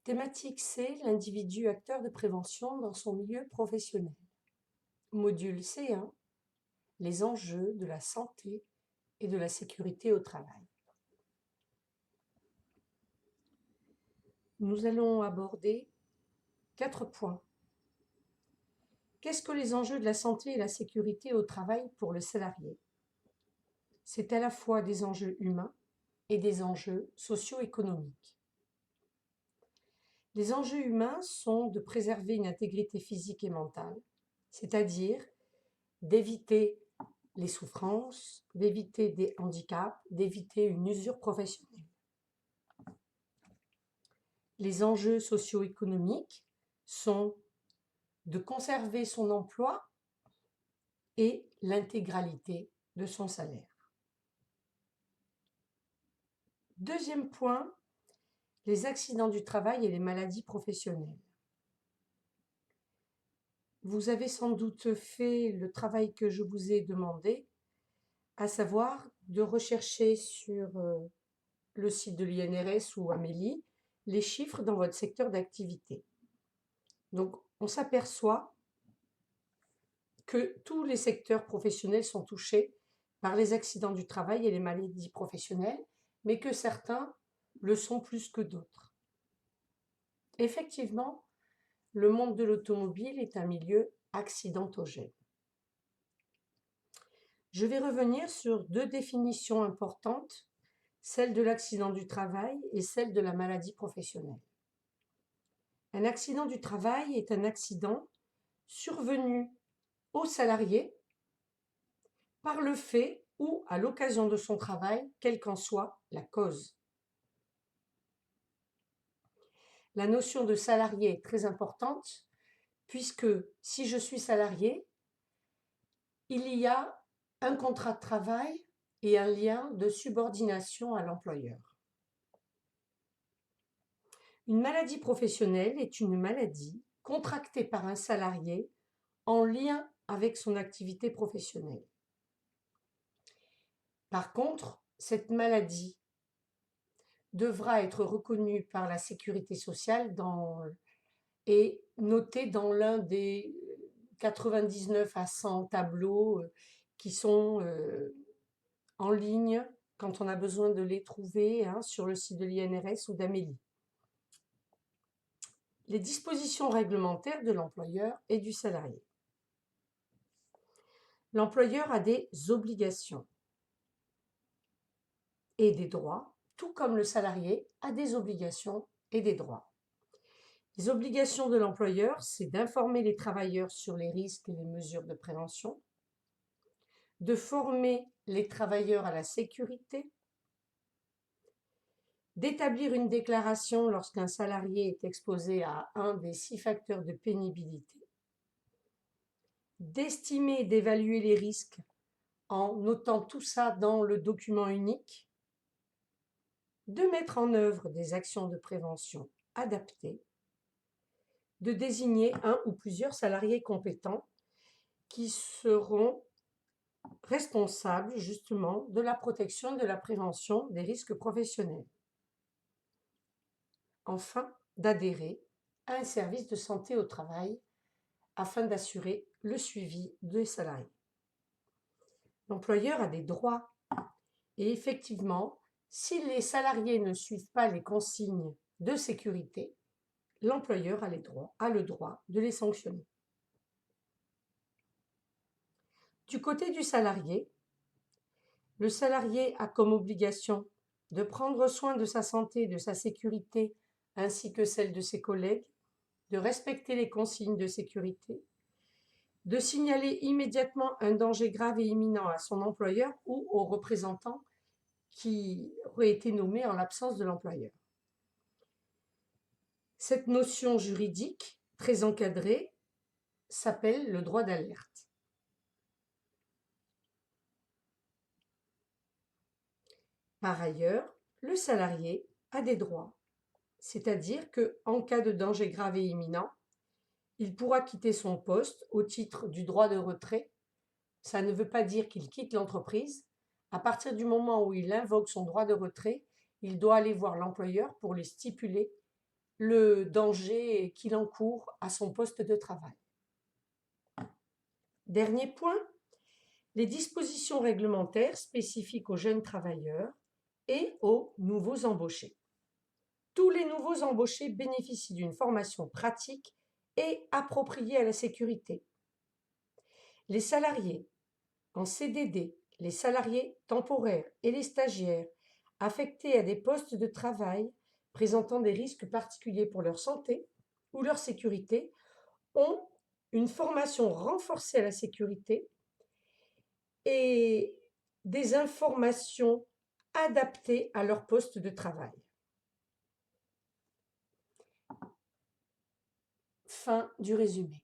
Thématique C, l'individu acteur de prévention dans son milieu professionnel. Module C1, les enjeux de la santé et de la sécurité au travail. Nous allons aborder 4 points. Qu'est-ce que les enjeux de la santé et la sécurité au travail pour le salarié? C'est à la fois des enjeux humains et des enjeux socio-économiques. Les enjeux humains sont de préserver une intégrité physique et mentale, c'est-à-dire d'éviter les souffrances, d'éviter des handicaps, d'éviter une usure professionnelle. Les enjeux socio-économiques sont de conserver son emploi et l'intégralité de son salaire. Deuxième point, les accidents du travail et les maladies professionnelles. Vous avez sans doute fait le travail que je vous ai demandé, à savoir de rechercher sur le site de l'INRS ou Amélie les chiffres dans votre secteur d'activité. Donc, on s'aperçoit que tous les secteurs professionnels sont touchés par les accidents du travail et les maladies professionnelles, mais que certains le sont plus que d'autres. Effectivement, le monde de l'automobile est un milieu accidentogène. Je vais revenir sur deux définitions importantes, celle de l'accident du travail et celle de la maladie professionnelle. Un accident du travail est un accident survenu au salarié par le fait ou à l'occasion de son travail, quelle qu'en soit la cause. La notion de salarié est très importante puisque si je suis salarié, il y a un contrat de travail et un lien de subordination à l'employeur. Une maladie professionnelle est une maladie contractée par un salarié en lien avec son activité professionnelle. Par contre, cette maladie devra être reconnue par la sécurité sociale et notée dans l'un des 99 à 100 tableaux qui sont en ligne quand on a besoin de les trouver sur le site de l'INRS ou d'Amélie. Les dispositions réglementaires de l'employeur et du salarié. L'employeur a des obligations et des droits, tout comme le salarié a des obligations et des droits. Les obligations de l'employeur, c'est d'informer les travailleurs sur les risques et les mesures de prévention, de former les travailleurs à la sécurité, d'établir une déclaration lorsqu'un salarié est exposé à un des 6 facteurs de pénibilité, d'estimer et d'évaluer les risques en notant tout ça dans le document unique, de mettre en œuvre des actions de prévention adaptées, de désigner un ou plusieurs salariés compétents qui seront responsables justement de la protection et de la prévention des risques professionnels. Enfin, d'adhérer à un service de santé au travail afin d'assurer le suivi des salariés. L'employeur a des droits et effectivement, si les salariés ne suivent pas les consignes de sécurité, l'employeur a le droit de les sanctionner. Du côté du salarié, le salarié a comme obligation de prendre soin de sa santé et de sa sécurité ainsi que celle de ses collègues, de respecter les consignes de sécurité, de signaler immédiatement un danger grave et imminent à son employeur ou au représentant qui aurait été nommé en l'absence de l'employeur. Cette notion juridique, très encadrée, s'appelle le droit d'alerte. Par ailleurs, le salarié a des droits, c'est-à-dire qu'en cas de danger grave et imminent, il pourra quitter son poste au titre du droit de retrait. Ça ne veut pas dire qu'il quitte l'entreprise. À partir du moment où il invoque son droit de retrait, il doit aller voir l'employeur pour lui stipuler le danger qu'il encourt à son poste de travail. Dernier point, les dispositions réglementaires spécifiques aux jeunes travailleurs et aux nouveaux embauchés. Tous les nouveaux embauchés bénéficient d'une formation pratique et appropriée à la sécurité. Les salariés en CDD, les salariés temporaires et les stagiaires affectés à des postes de travail présentant des risques particuliers pour leur santé ou leur sécurité ont une formation renforcée à la sécurité et des informations adaptées à leur poste de travail. Fin du résumé.